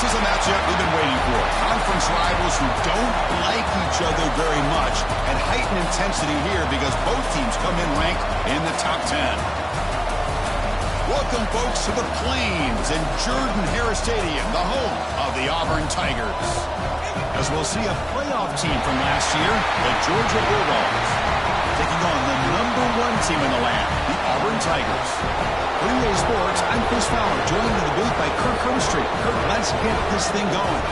This is a matchup we've been waiting for. Conference rivals who don't like each other very much, and heightened intensity here because both teams come in ranked in the top 10. Welcome, folks, to the Plains in Jordan-Hare Stadium, the home of the Auburn Tigers. As we'll see a playoff team from last year, the Georgia Bulldogs, taking on the #1 team in the land, the Auburn Tigers. For EA Sports, I'm Chris Fowler, joined in the booth by Kirk Hermstreet. Kirk, let's get this thing going.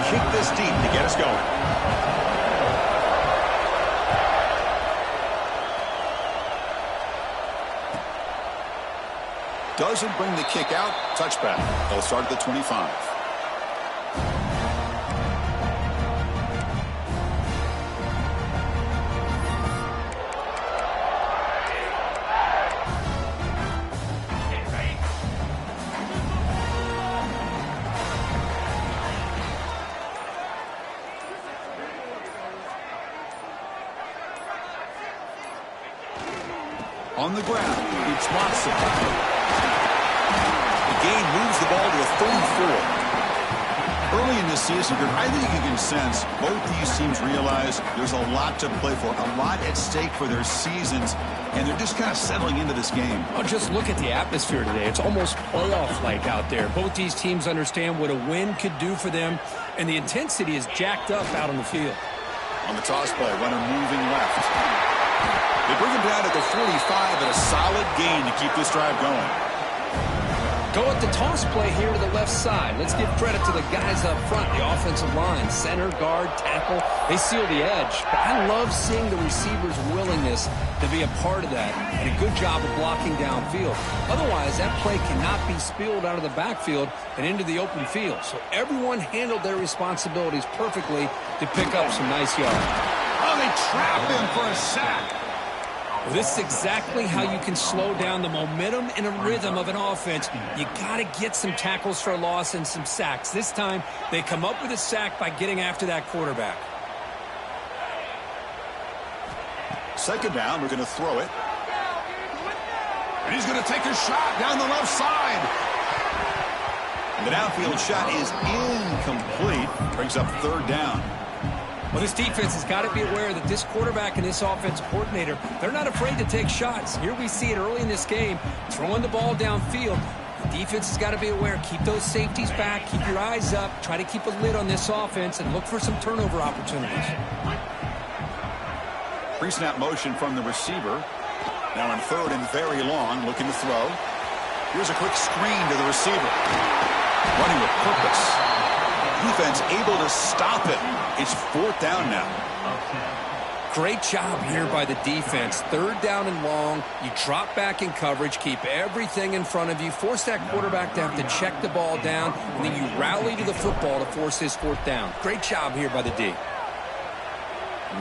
Kick this deep to get us going. Doesn't bring the kick out. Touchback. They'll start at the 25. On the ground, it's Watson. The gain moves the ball to a 34. Early in this season, I think you can sense both these teams realize there's a lot to play for, a lot at stake for their seasons, and they're just kind of settling into this game. Oh, just look at the atmosphere today. It's almost playoff-like out there. Both these teams understand what a win could do for them, and the intensity is jacked up out on the field. On the toss play, runner moving left. They bring him down at the 45 and a solid gain to keep this drive going. Go at the toss play here to the left side. Let's give credit to the guys up front, the offensive line, center, guard, tackle. They seal the edge. But I love seeing the receivers' willingness to be a part of that and a good job of blocking downfield. Otherwise, that play cannot be spilled out of the backfield and into the open field. So everyone handled their responsibilities perfectly to pick up some nice yards. Oh, they trap him for a sack. This is exactly how you can slow down the momentum and a rhythm of an offense. You got to get some tackles for a loss and some sacks. This time, they come up with a sack by getting after that quarterback. Second down, we're going to throw it. And he's going to take a shot down the left side. And the downfield shot is incomplete. Brings up third down. Well, this defense has got to be aware that this quarterback and this offensive coordinator, they're not afraid to take shots. Here we see it early in this game, throwing the ball downfield. The defense has got to be aware. Keep those safeties back. Keep your eyes up. Try to keep a lid on this offense and look for some turnover opportunities. Pre-snap motion from the receiver. Now on third and very long, looking to throw. Here's a quick screen to the receiver. Running with purpose. Defense able to stop it. It's fourth down now. Great job here by the defense. Third down and long. You drop back in coverage, keep everything in front of you, force that quarterback to have to check the ball down, and then you rally to the football to force this fourth down. Great job here by the D.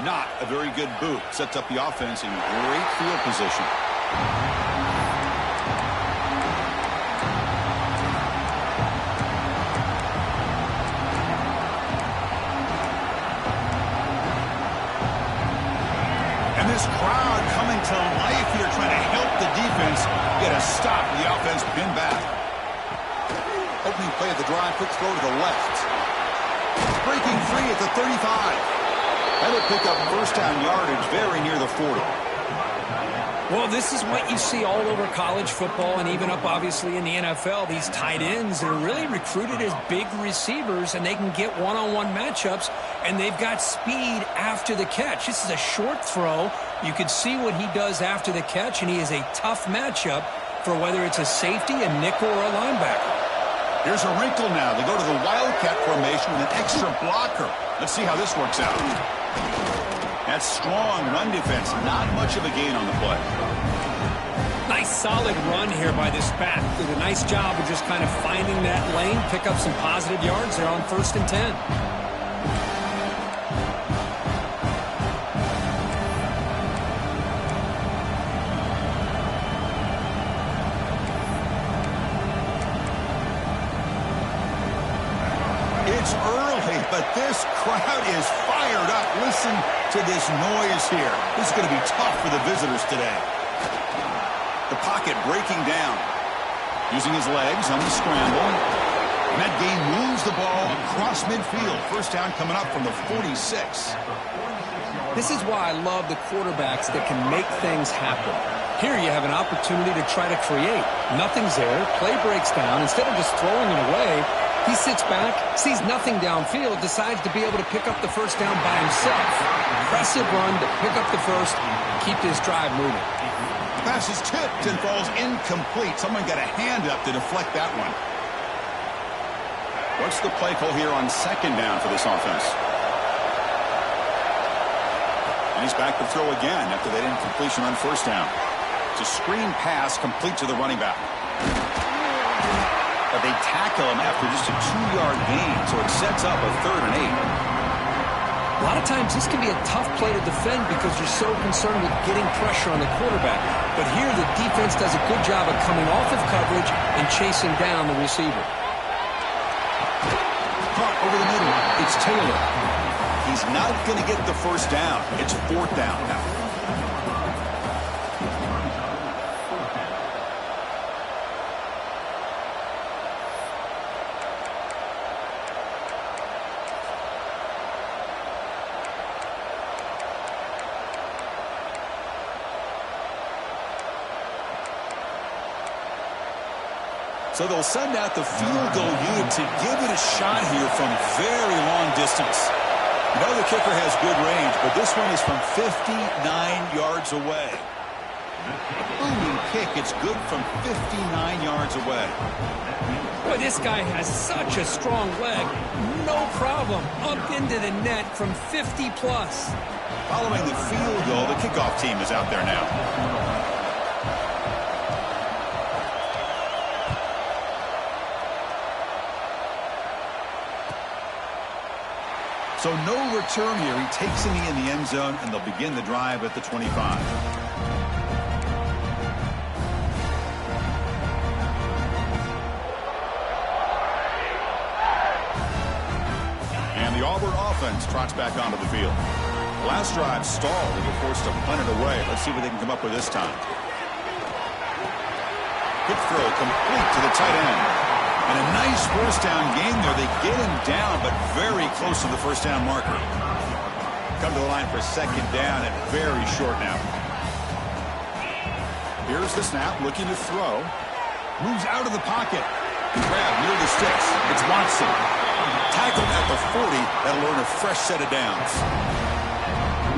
Not a very good boot. Sets up the offense in great field position. This crowd coming to life here, trying to help the defense get a stop. The offense pinned back. Opening play of the drive, quick throw to the left. Breaking free at the 35. That'll pick up first down yardage very near the 40. Well, this is what you see all over college football and even up, obviously, in the NFL. These tight ends that are really recruited as big receivers, and they can get one-on-one matchups, and they've got speed after the catch. This is a short throw. You can see what he does after the catch, and he is a tough matchup for whether it's a safety, a nickel, or a linebacker. Here's a wrinkle now. They go to the Wildcat formation with an extra blocker. Let's see how this works out. That strong run defense, not much of a gain on the play. Nice solid run here by this back. Did a nice job of just kind of finding that lane, pick up some positive yards there on 1st and 10. It's early, but this crowd is fired up. Listen to this noise here. This is going to be tough for the visitors today. The pocket breaking down. Using his legs on the scramble. And that game moves the ball across midfield. First down coming up from the 46. This is why I love the quarterbacks that can make things happen. Here you have an opportunity to try to create. Nothing's there. Play breaks down. Instead of just throwing it away, he sits back, sees nothing downfield, decides to be able to pick up the first down by himself. Impressive run to pick up the first, keep this drive moving. Pass is tipped and falls incomplete. Someone got a hand up to deflect that one. What's the play call here on second down for this offense? And he's back to throw again after that incompletion on first down. It's a screen pass complete to the running back. But they tackle him after just a 2-yard gain, so it sets up a 3rd and 8. A lot of times this can be a tough play to defend because you're so concerned with getting pressure on the quarterback. But here the defense does a good job of coming off of coverage and chasing down the receiver. Caught over the middle. It's Taylor. He's not going to get the first down. It's 4th down now. So they'll send out the field goal unit to give it a shot here from very long distance. You know the kicker has good range, but this one is from 59 yards away. Booming kick. It's good from 59 yards away. Boy, this guy has such a strong leg. No problem. Up into the net from 50-plus. Following the field goal, the kickoff team is out there now. So no return here. He takes a knee in the end zone, and they'll begin the drive at the 25. And the Auburn offense trots back onto the field. Last drive stalled. They were forced to punt it away. Let's see what they can come up with this time. Quick throw complete to the tight end. And a nice first down game there. They get him down, but very close to the first down marker. Come to the line for second down and very short now. Here's the snap, looking to throw. Moves out of the pocket. Grab near the sticks. It's Watson. Tackled at the 40. That'll earn a fresh set of downs.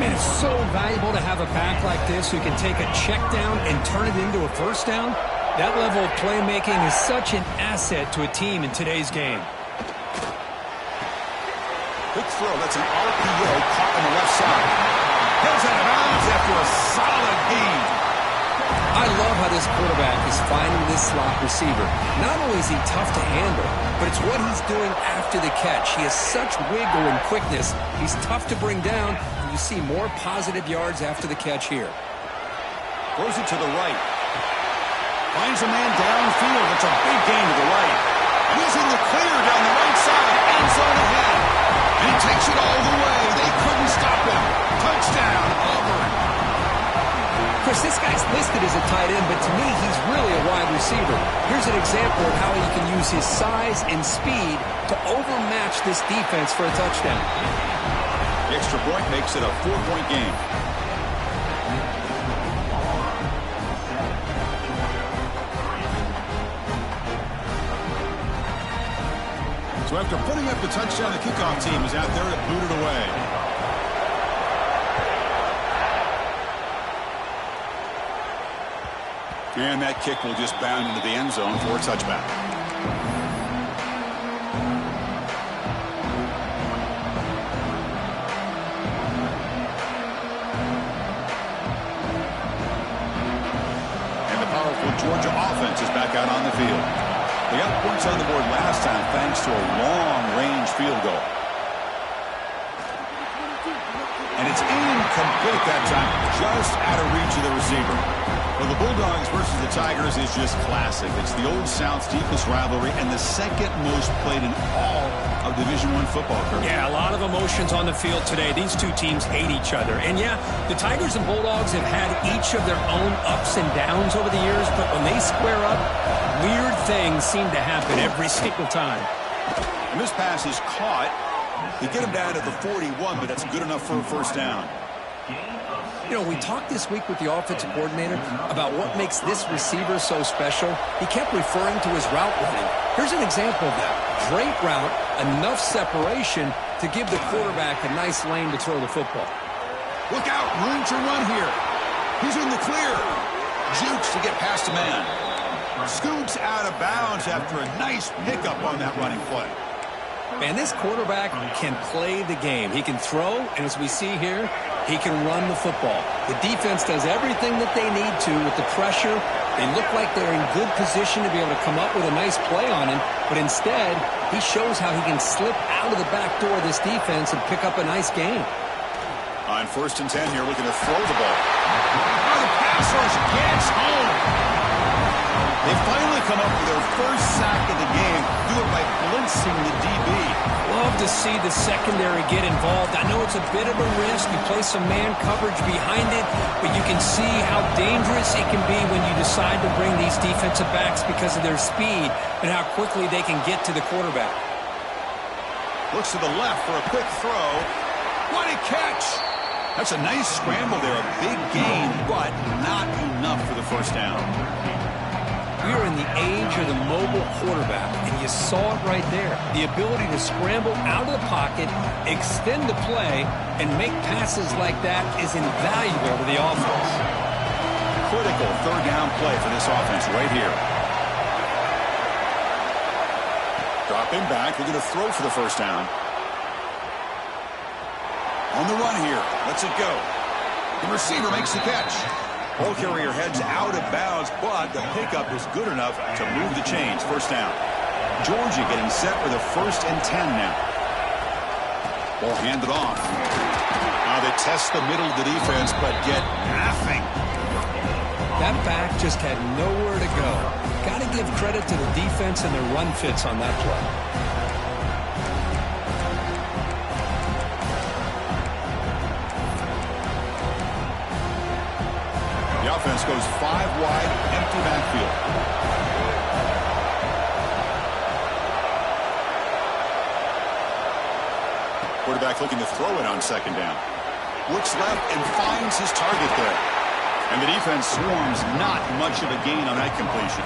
Man, it's so valuable to have a back like this who can take a check down and turn it into a first down. That level of playmaking is such an asset to a team in today's game. Quick throw. That's an RPO caught on the left side. Heads out of bounds after a solid gain. I love how this quarterback is finding this slot receiver. Not only is he tough to handle, but it's what he's doing after the catch. He has such wiggle and quickness. He's tough to bring down, and you see more positive yards after the catch here. Throws it to the right. Finds a man downfield. It's a big gain to the right. He's in the clear down the right side. End zone ahead. And he takes it all the way. They couldn't stop him. Touchdown, Auburn. Chris, this guy's listed as a tight end, but to me, he's really a wide receiver. Here's an example of how he can use his size and speed to overmatch this defense for a touchdown. The extra point makes it a 4-point game. So after putting up the touchdown, the kickoff team is out there to boot it away. And that kick will just bound into the end zone for a touchback. And the powerful Georgia offense is back out on the field. They got points on the board last time thanks to a long-range field goal. And it's incomplete that time, just out of reach of the receiver. Well, the Bulldogs versus the Tigers is just classic. It's the Old South's deepest rivalry and the second most played in all of Division I football. Yeah, a lot of emotions on the field today. These two teams hate each other. And yeah, the Tigers and Bulldogs have had each of their own ups and downs over the years, but when they square up, weird things seem to happen every single time. And this pass is caught. They get him down at the 41, but that's good enough for a first down. You know, we talked this week with the offensive coordinator about what makes this receiver so special. He kept referring to his route running. Here's an example of that. Great route, enough separation to give the quarterback a nice lane to throw the football. Look out, room to run here. He's in the clear. Jukes to get past a man. Scoots out of bounds after a nice pickup on that running play. And this quarterback can play the game. He can throw, and as we see here, he can run the football. The defense does everything that they need to with the pressure. They look like they're in good position to be able to come up with a nice play on him, but instead, he shows how he can slip out of the back door of this defense and pick up a nice gain. On 1st and 10 here, looking to throw the ball. Oh, the pass rush gets home. They finally come up with their first sack of the game. Do it by blitzing the DB. Love to see the secondary get involved. I know it's a bit of a risk. You play some man coverage behind it, but you can see how dangerous it can be when you decide to bring these defensive backs because of their speed and how quickly they can get to the quarterback. Looks to the left for a quick throw. What a catch! That's a nice scramble there. A big gain, but not enough for the first down. We are in the age of the mobile quarterback, and you saw it right there. The ability to scramble out of the pocket, extend the play, and make passes like that is invaluable to the offense. Critical third down play for this offense right here. Dropping back, they're going to throw for the first down. On the run here, lets it go. The receiver makes the catch. Ball carrier heads out of bounds, but the pickup is good enough to move the chains. First down. Georgia getting set for the 1st and 10 now. Ball handed off. Now they test the middle of the defense, but get nothing. That back just had nowhere to go. Got to give credit to the defense and their run fits on that play. Offense goes 5 wide, empty backfield. Quarterback looking to throw it on 2nd down. Looks left and finds his target there. And the defense swarms, not much of a gain on that completion.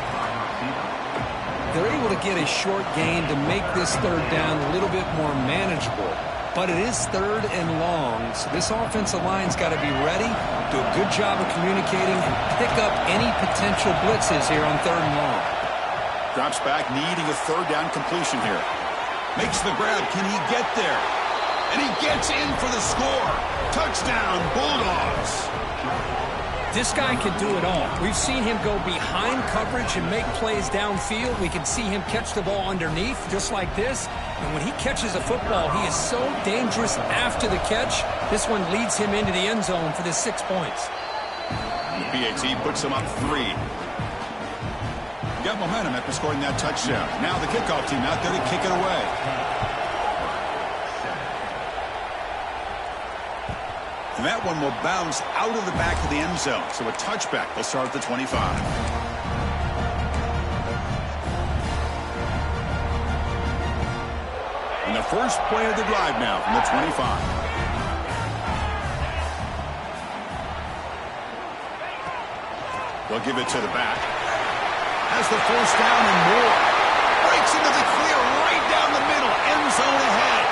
They're able to get a short gain to make this 3rd down a little bit more manageable. But it is 3rd and long, so this offensive line's got to be ready, do a good job of communicating, and pick up any potential blitzes here on 3rd and long. Drops back, needing a 3rd down completion here. Makes the grab. Can he get there? And he gets in for the score. Touchdown, Bulldogs. This guy can do it all. We've seen him go behind coverage and make plays downfield. We can see him catch the ball underneath, just like this. And when he catches a football, he is so dangerous after the catch. This one leads him into the end zone for the 6 points. The PAT puts him up 3. Got momentum after scoring that touchdown. Now the kickoff team out there to kick it away. And that one will bounce out of the back of the end zone. So a touchback. They'll start at the 25. And the first play of the drive now from the 25. They'll give it to the back. Has the first down and more. Breaks into the clear right down the middle. End zone ahead.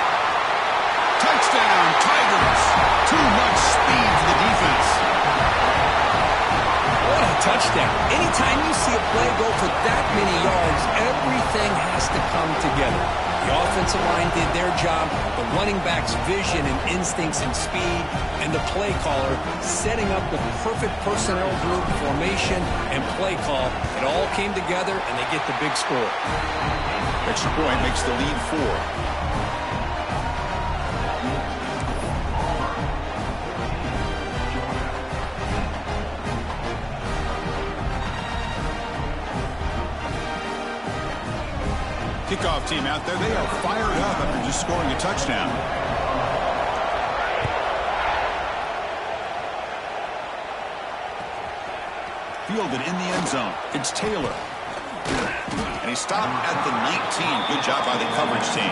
Touchdown, Tigers. Too much speed for the defense. What a touchdown. Anytime you see a play go for that many yards, everything has to come together. The offensive line did their job, the running back's vision and instincts and speed, and the play caller setting up the perfect personnel group, formation, and play call. It all came together, and they get the big score. Extra point makes the lead 4. Kickoff team out there, they are fired up after just scoring a touchdown. Fielded in the end zone. It's Taylor. And he stopped at the 19. Good job by the coverage team.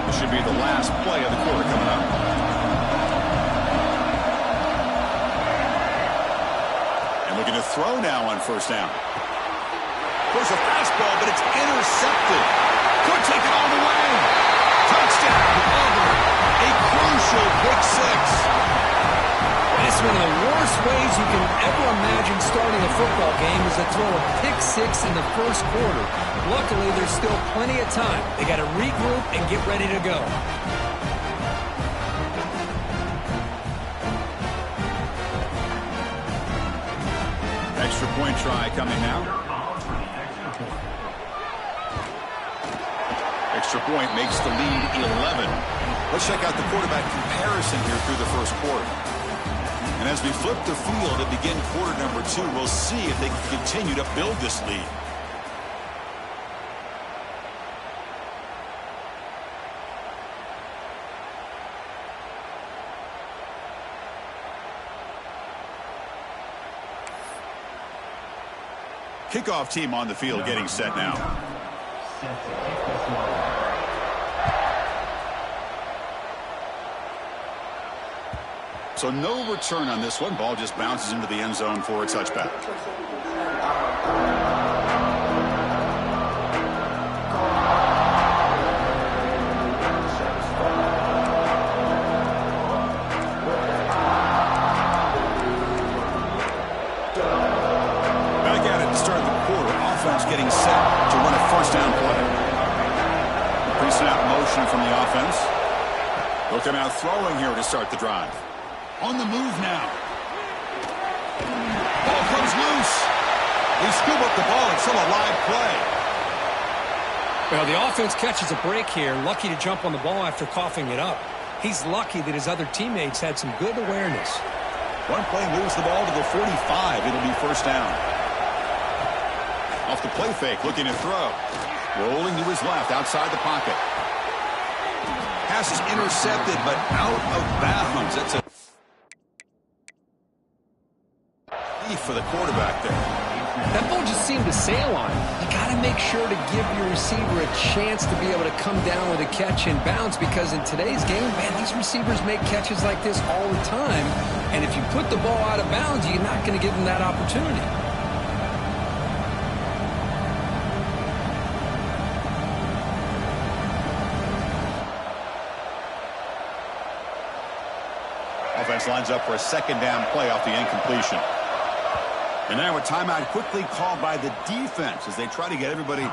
This should be the last play of the quarter coming up. And looking to throw now on first down. There's a fastball, but it's intercepted. Could take it all the way. Touchdown, Auburn. A crucial pick six. It's one of the worst ways you can ever imagine starting a football game is to throw a pick six in the first quarter. Luckily, there's still plenty of time. They got to regroup and get ready to go. Extra point try coming now. Extra point makes the lead 11. Let's check out the quarterback comparison here through the first quarter. And as we flip the field and begin quarter number 2, we'll see if they can continue to build this lead. Kickoff team on the field getting set now. So no return on this one. Ball just bounces into the end zone for a touchback. Back at it to start the quarter. Offense getting set to run a first down play. Pre-snap motion from the offense. They'll come out throwing here to start the drive. On the move now. Ball comes loose. They scoop up the ball. It's still a live play. Well, the offense catches a break here. Lucky to jump on the ball after coughing it up. He's lucky that his other teammates had some good awareness. One play moves the ball to the 45. It'll be first down. Off the play fake, looking to throw. Rolling to his left, outside the pocket. Pass is intercepted, but out of bounds. That's a for the quarterback there. That ball just seemed to sail on him. You got to make sure to give your receiver a chance to be able to come down with a catch and bounce, because in today's game, man, these receivers make catches like this all the time. And if you put the ball out of bounds, you're not going to give them that opportunity. Offense lines up for a second down play off the incompletion. And now a timeout quickly called by the defense as they try to get everybody.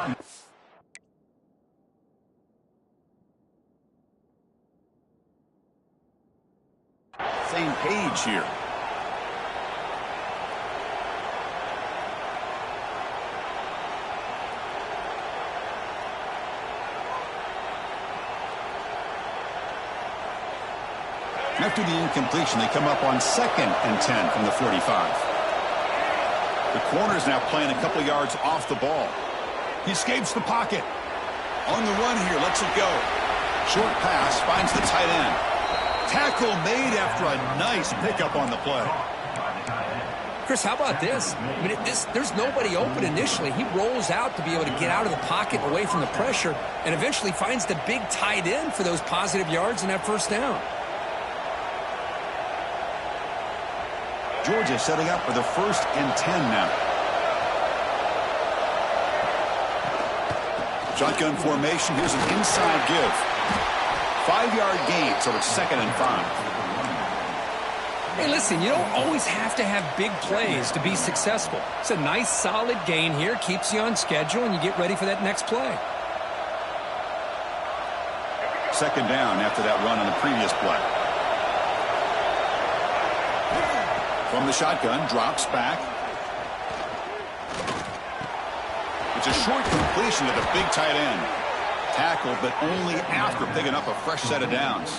Same page here. After the incompletion, they come up on 2nd and 10 from the 45. The corner's now playing a couple yards off the ball. He escapes the pocket. On the run here, lets it go. Short pass, finds the tight end. Tackle made after a nice pickup on the play. Chris, how about this? I mean, there's nobody open initially. He rolls out to be able to get out of the pocket away from the pressure and eventually finds the big tight end for those positive yards and that first down. Georgia setting up for the 1st and 10 now. Shotgun formation. Here's an inside give. 5-yard gain, so it's 2nd and 5. Hey, listen, you don't always have to have big plays to be successful. It's a nice, solid gain here. Keeps you on schedule, and you get ready for that next play. 2nd down after that run on the previous play. From the shotgun, drops back. It's a short completion to the big tight end. Tackled, but only after picking up a fresh set of downs.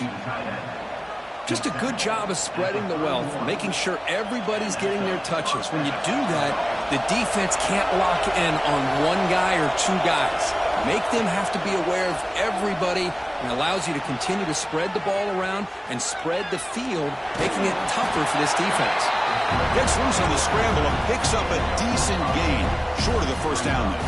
Just a good job of spreading the wealth, making sure everybody's getting their touches. When you do that, The defense can't lock in on one guy or two guys. Make them have to be aware of everybody, and allows you to continue to spread the ball around and spread the field, making it tougher for this defense. Gets loose on the scramble and picks up a decent gain, short of the first down there.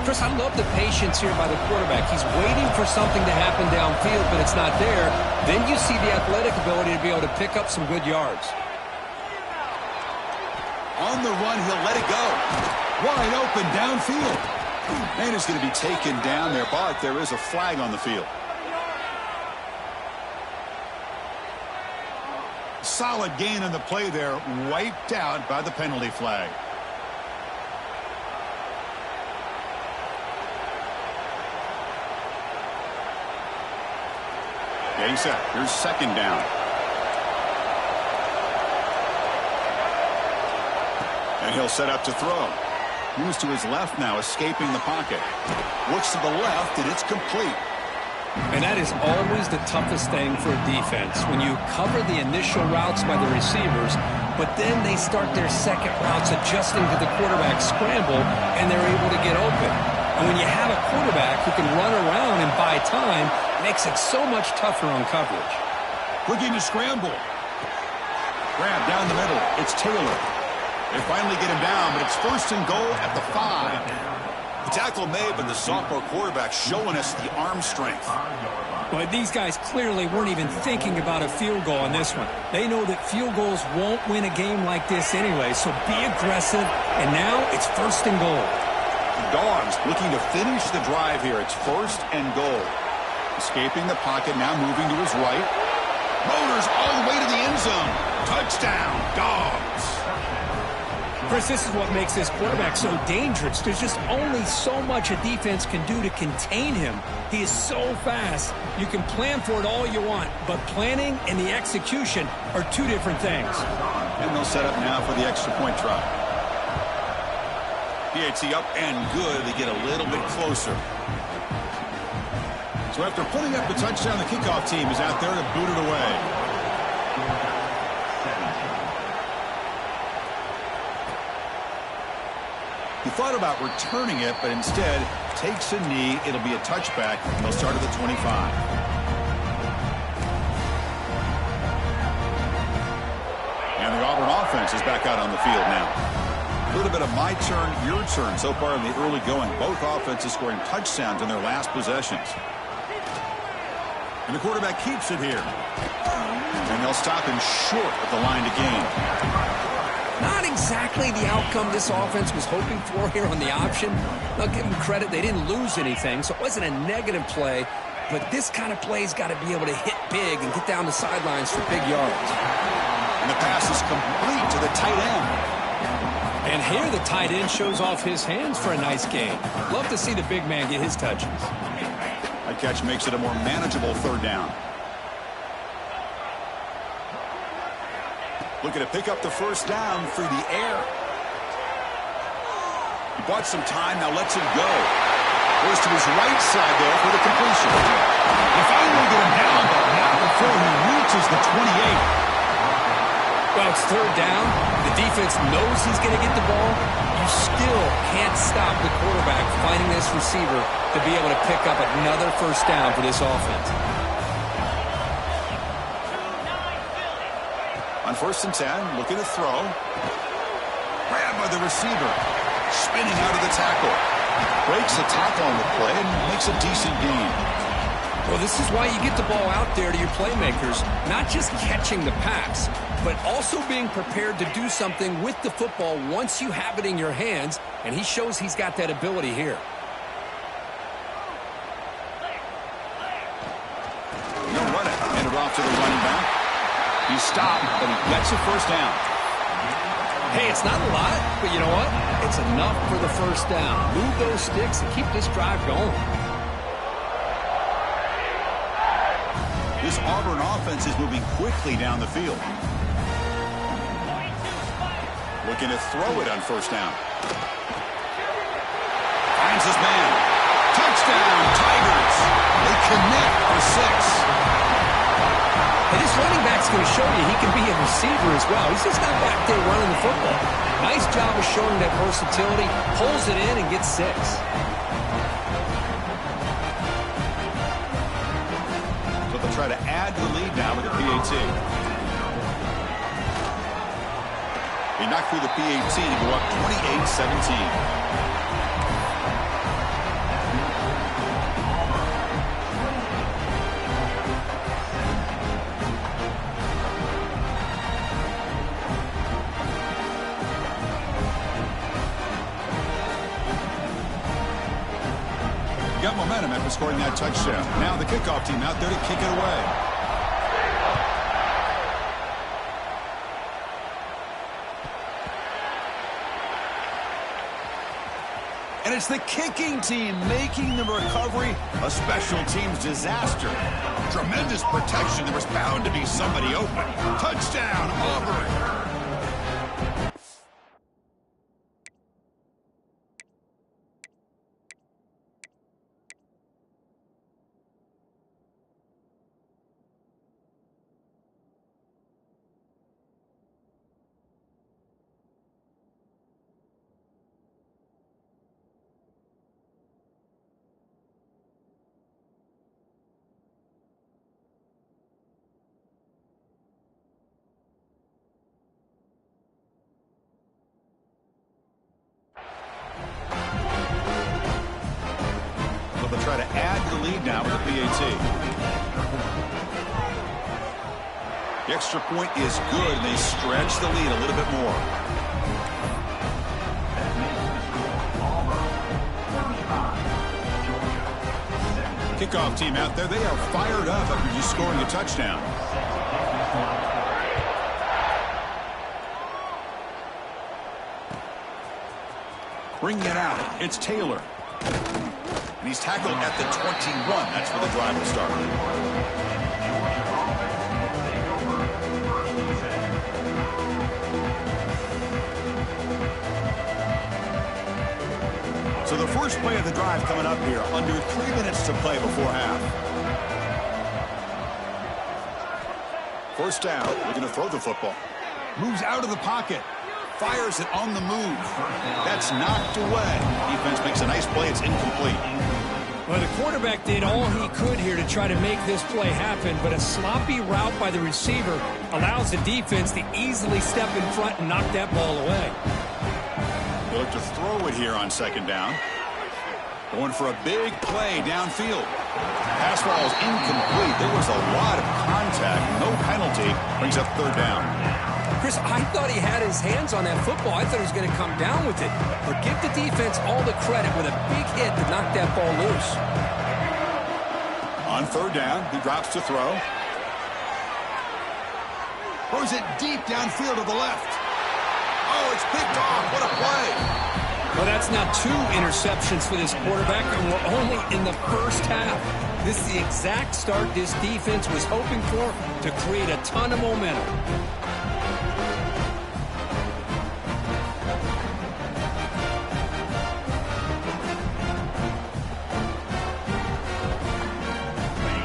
Chris, I love the patience here by the quarterback. He's waiting for something to happen downfield, but it's not there. Then you see the athletic ability to be able to pick up some good yards. On the run, he'll let it go. Wide open downfield. Man is going to be taken down there, but there is a flag on the field. Solid gain on the play there, wiped out by the penalty flag. Getting set. Here's second down. And he'll set up to throw. Moves to his left now, escaping the pocket. Looks to the left, and it's complete. And that is always the toughest thing for a defense, when you cover the initial routes by the receivers, but then they start their second routes adjusting to the quarterback's scramble, and they're able to get open. And when you have a quarterback who can run around and buy time, it makes it so much tougher on coverage. Looking to scramble. Grab down the middle. It's Taylor. They finally get him down, but it's first and goal at the 5. The tackle made, but the sophomore quarterback showing us the arm strength. But these guys clearly weren't even thinking about a field goal on this one. They know that field goals won't win a game like this anyway, so be aggressive, and now it's first and goal. The Dogs looking to finish the drive here. It's first and goal. Escaping the pocket, now moving to his right. Motors all the way to the end zone. Touchdown, Dogs. Chris, this is what makes this quarterback so dangerous. There's just only so much a defense can do to contain him. He is so fast. You can plan for it all you want, but planning and the execution are two different things. And they'll set up now for the extra point try. PAT up and good. They get a little bit closer. So after putting up the touchdown, the kickoff team is out there to boot it away. He thought about returning it, but instead takes a knee. It'll be a touchback. They'll start at the 25. And the Auburn offense is back out on the field now. A little bit of my turn, your turn so far in the early going. Both offenses scoring touchdowns in their last possessions. And the quarterback keeps it here. And they'll stop him short of the line to gain. Not exactly the outcome this offense was hoping for here on the option. I'll give them credit. They didn't lose anything, so it wasn't a negative play. But this kind of play's got to be able to hit big and get down the sidelines for big yards. And the pass is complete to the tight end. And here the tight end shows off his hands for a nice gain. Love to see the big man get his touches. That catch makes it a more manageable third down. Looking to pick up the first down through the air. He bought some time, now lets him go. Goes to his right side there for the completion. They finally get him down, but not before he reaches the 28. Well, it's third down. The defense knows he's going to get the ball. You still can't stop the quarterback finding this receiver to be able to pick up another first down for this offense. On first and 10, looking to throw. Grabbed by the receiver. Spinning out of the tackle. Breaks the tackle on the play and makes a decent gain. Well, this is why you get the ball out there to your playmakers. Not just catching the pass, but also being prepared to do something with the football once you have it in your hands. And he shows he's got that ability here. No run it. Handed off to the running back. He stopped, but he gets a first down. Hey, it's not a lot, but you know what? It's enough for the first down. Move those sticks and keep this drive going. This Auburn offense is moving quickly down the field. Looking to throw it on first down. Finds his man. Touchdown, Tigers. They connect for 6. And this running back That's going to show you he can be a receiver as well. He's just not back there running the football. Nice job of showing that versatility. Pulls it in and gets 6. So they'll try to add to the lead now with the PAT. He knocked through the PAT to go up 28-17. Got momentum after scoring that touchdown. Now the kickoff team out there to kick it away. And it's the kicking team making the recovery a special teams disaster. Tremendous protection. There was bound to be somebody open. Touchdown, Auburn. Try to add the lead now with the PAT. The extra point is good, and they stretch the lead a little bit more. Kickoff team out there, they are fired up after just scoring a touchdown. Bringing it out, it's Taylor. And he's tackled at the 21. That's where the drive will start. So the first play of the drive coming up here. Under 3 minutes to play before half. First down. We're going to throw the football. Moves out of the pocket. Fires it on the move. That's knocked away. Defense makes a nice play. It's incomplete. Well, the quarterback did all he could here to try to make this play happen, but a sloppy route by the receiver allows the defense to easily step in front and knock that ball away. They look to throw it here on second down. Going for a big play downfield. Pass ball is incomplete. There was a lot of contact. No penalty. Brings up third down. Chris, I thought he had his hands on that football. I thought he was going to come down with it. But give the defense all the credit with a big hit to knock that ball loose. On third down, he drops to throw. Throws it deep downfield to the left. Oh, it's picked off. What a play. Well, that's now 2 interceptions for this quarterback, and we're only in the first half. This is the exact start this defense was hoping for to create a ton of momentum.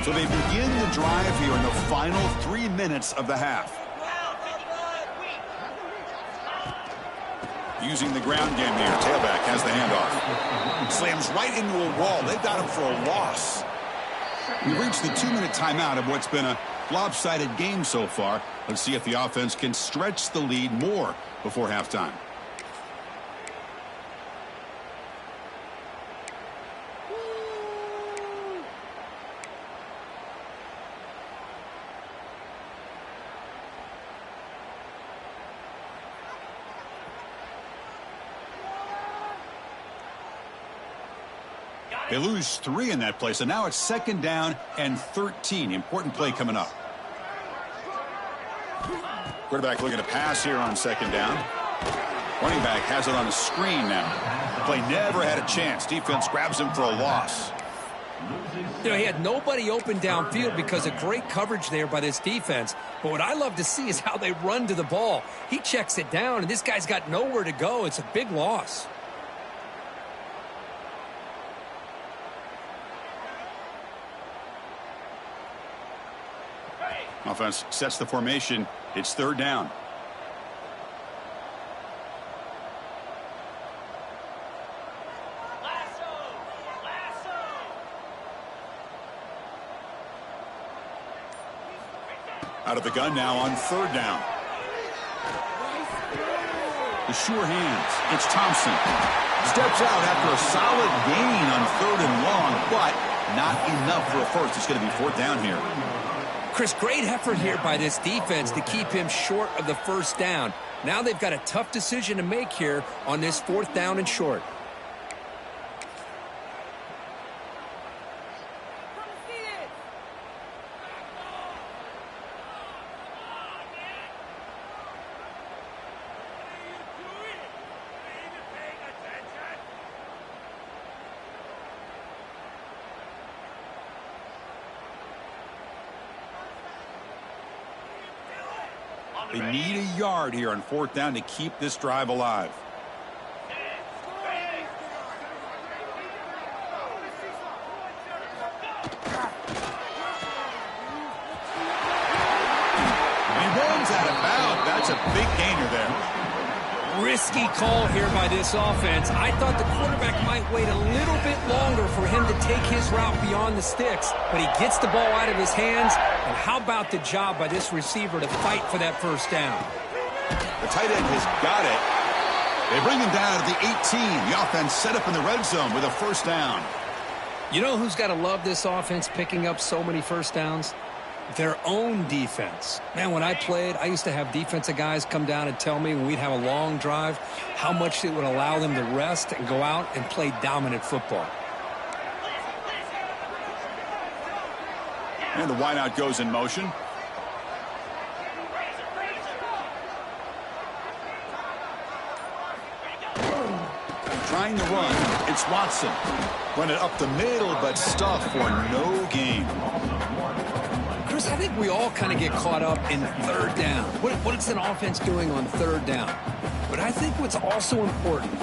So they begin the drive here in the final 3 minutes of the half. Using the ground game here. Tailback has the handoff. Slams right into a wall. They've got him for a loss. We reached the 2-minute timeout of what's been a lopsided game so far. Let's see if the offense can stretch the lead more before halftime. They lose 3 in that play, so now it's second down and 13. Important play coming up. Quarterback looking to pass here on second down. Running back has it on a screen now. The play never had a chance. Defense grabs him for a loss. You know, he had nobody open downfield because of great coverage there by this defense. But what I love to see is how they run to the ball. He checks it down, and this guy's got nowhere to go. It's a big loss. Offense sets the formation. It's third down. Out of the gun now on third down. The sure hands. It's Thompson. Steps out after a solid gain on third and long, but not enough for a first. It's going to be fourth down here. Chris, great effort here by this defense to keep him short of the first down. Now they've got a tough decision to make here on this fourth down and short. They need a yard here on fourth down to keep this drive alive. And he runs out of bounds. That's a big gainer there. Risky call here by this offense. I thought the quarterback might wait a little bit longer for him to take his route beyond the sticks, but he gets the ball out of his hands. And how about the job by this receiver to fight for that first down? The tight end has got it. They bring him down to the 18. The offense set up in the red zone with a first down. You know who's got to love this offense picking up so many first downs? Their own defense. Man, when I played, I used to have defensive guys come down and tell me when we'd have a long drive how much it would allow them to rest and go out and play dominant football. And the wideout goes in motion. Trying to run, it's Watson. Run it up the middle, but stuffed for no gain. Chris, I think we all kind of get caught up in third down. What is an offense doing on third down? But I think what's also important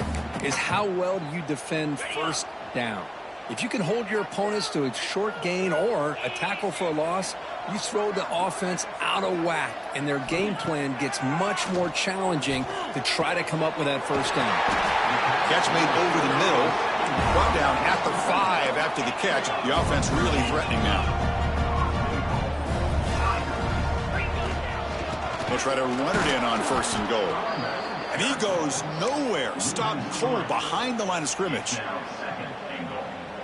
is how well do you defend first down. If you can hold your opponents to a short gain or a tackle for a loss, you throw the offense out of whack, and their game plan gets much more challenging to try to come up with that first down. Catch made over the middle. Brought down at the 5 after the catch. The offense really threatening now. They'll try to run it in on first and goal. And he goes nowhere. Stopped cold behind the line of scrimmage.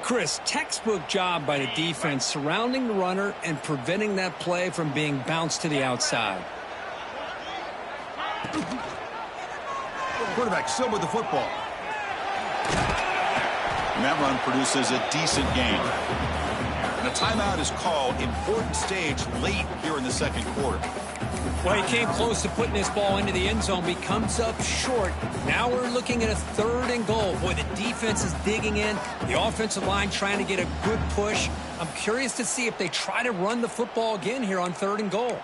Chris, textbook job by the defense surrounding the runner and preventing that play from being bounced to the outside. Quarterback still with the football. And that run produces a decent gain. And a timeout is called. Important stage late here in the second quarter. Well, he came close to putting this ball into the end zone, but he comes up short. Now we're looking at a third and goal. Boy, the defense is digging in. The offensive line trying to get a good push. I'm curious to see if they try to run the football again here on third and goal.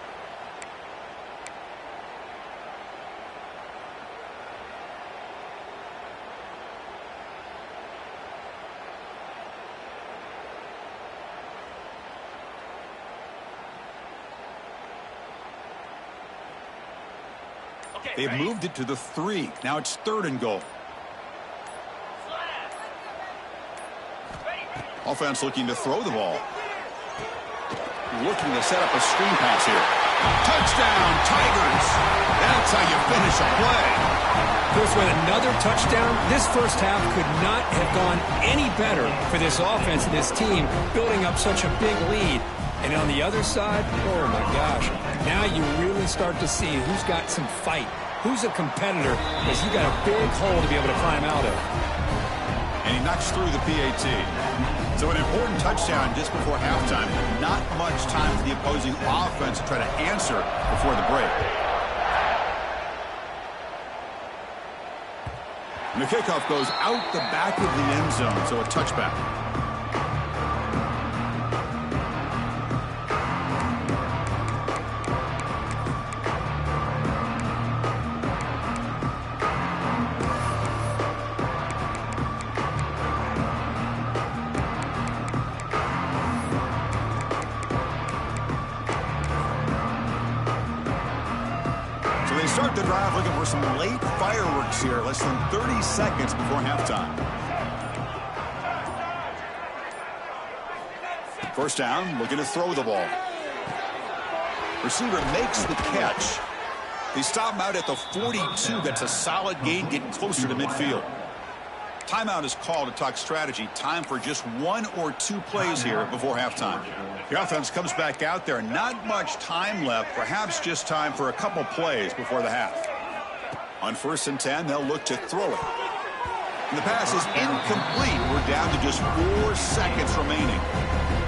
They've moved it to the 3. Now it's third and goal. Offense looking to throw the ball. Looking to set up a screen pass here. Touchdown, Tigers. That's how you finish a play. Chris, with another touchdown, this first half could not have gone any better for this offense and this team, building up such a big lead. And on the other side, oh my gosh, now you really start to see who's got some fight, who's a competitor, because you got a big hole to be able to climb out of. And he knocks through the PAT. So an important touchdown just before halftime. Not much time for the opposing offense to try to answer before the break. And the kickoff goes out the back of the end zone, so a touchback. drive looking for some late fireworks here. Less than 30 seconds before halftime. First down, looking to throw the ball. Receiver makes the catch. They stop him out at the 42. That's a solid gain, getting closer to midfield. Timeout is called to talk strategy. Time for just 1 or 2 plays here before halftime. The offense comes back out there. Not much time left. Perhaps just time for a couple plays before the half. On 1st and 10, they'll look to throw it. And the pass is incomplete. We're down to just 4 seconds remaining.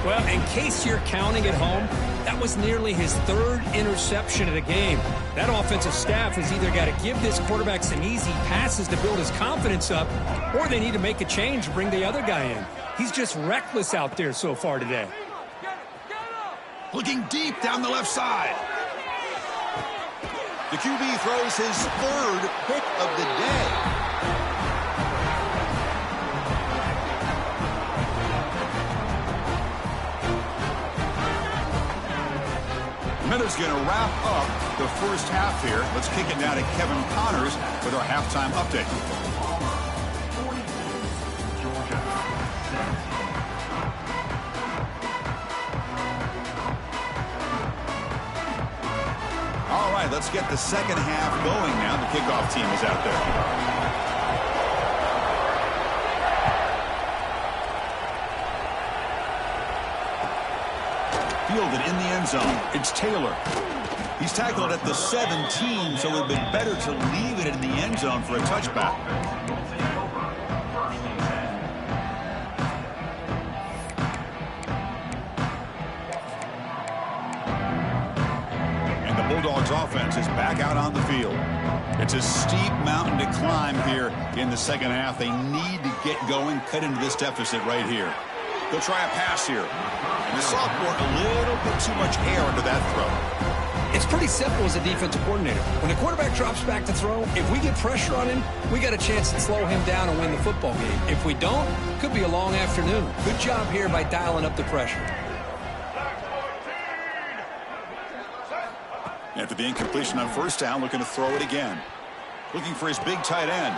Well, in case you're counting at home, that was nearly his 3rd interception of the game. That offensive staff has either got to give this quarterback some easy passes to build his confidence up, or they need to make a change and bring the other guy in. He's just reckless out there so far today. Looking deep down the left side. The QB throws his 3rd pick of the day. Minutes going to wrap up the first half here. Let's kick it down to Kevin Connors with our halftime update. All right, let's get the second half going now. The kickoff team is out there. Fielded in the end zone. It's Taylor. He's tackled at the 17, so it would have been better to leave it in the end zone for a touchback. And the Bulldogs offense is back out on the field. It's a steep mountain to climb here in the second half. They need to get going, cut into this deficit right here. They'll try a pass here. And the sophomore, a little bit too much air into that throw. It's pretty simple as a defensive coordinator. When the quarterback drops back to throw, if we get pressure on him, we got a chance to slow him down and win the football game. If we don't, it could be a long afternoon. Good job here by dialing up the pressure. After the incompletion on 1st down, looking to throw it again. Looking for his big tight end.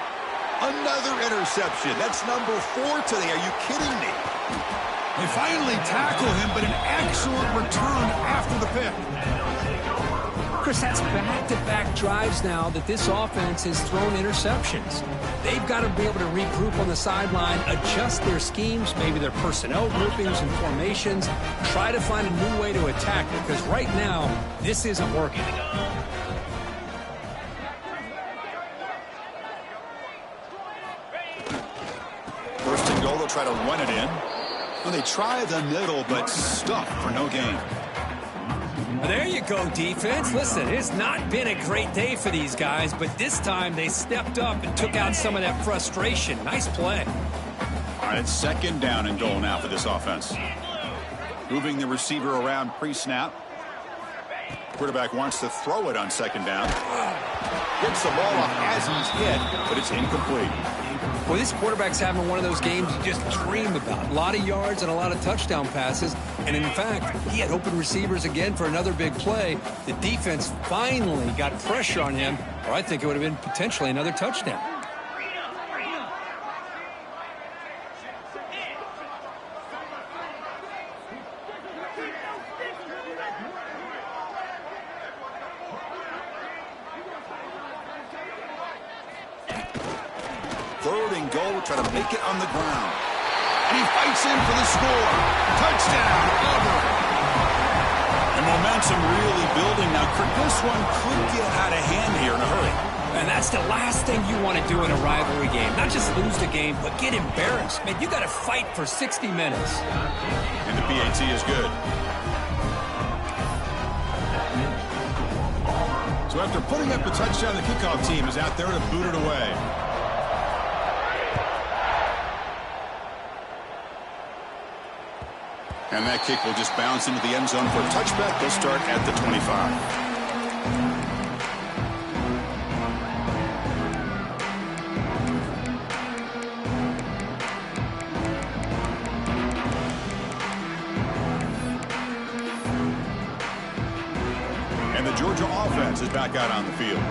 Another interception. That's number 4 today. Are you kidding me? They finally tackle him, but an excellent return after the pick. Chris, that's back-to-back drives now that this offense has thrown interceptions. They've got to be able to regroup on the sideline, adjust their schemes, maybe their personnel groupings and formations, try to find a new way to attack it, because right now, this isn't working. 1st and goal, they'll try to run it in. Well, they try the middle, but stuck for no gain. There you go, defense. Listen, it's not been a great day for these guys, but this time they stepped up and took out some of that frustration. Nice play. All right, it's 2nd down and goal now for this offense. Moving the receiver around pre-snap. Quarterback wants to throw it on 2nd down. Gets the ball off as he's hit, but it's incomplete. Well, this quarterback's having one of those games you just dream about. A lot of yards and a lot of touchdown passes. And in fact, he had open receivers again for another big play. The defense finally got pressure on him, or I think it would have been potentially another touchdown. Try to make it on the ground. And he fights in for the score. Touchdown, Auburn. And momentum really building now. This one could get out of hand here in a hurry. And that's the last thing you want to do in a rivalry game. Not just lose the game, but get embarrassed. Man, you got to fight for 60 minutes. And the PAT is good. So after putting up the touchdown, the kickoff team is out there to boot it away. And that kick will just bounce into the end zone for a touchback. They'll start at the 25. And the Georgia offense is back out on the field.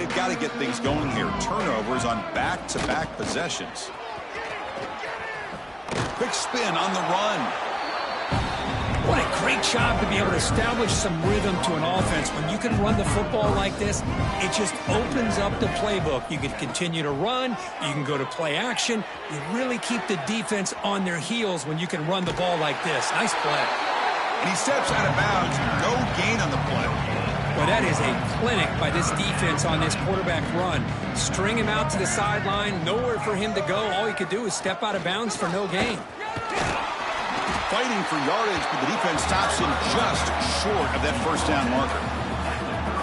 They've got to get things going here. Turnovers on back-to-back possessions. Quick spin on the run. What a great job to be able to establish some rhythm to an offense. When you can run the football like this, it just opens up the playbook. You can continue to run. You can go to play action. You really keep the defense on their heels when you can run the ball like this. Nice play. And he steps out of bounds. No gain on the play. Well, that is a clinic by this defense on this quarterback run. String him out to the sideline. Nowhere for him to go. All he could do is step out of bounds for no gain. Fighting for yardage, but the defense stops him just short of that first down marker.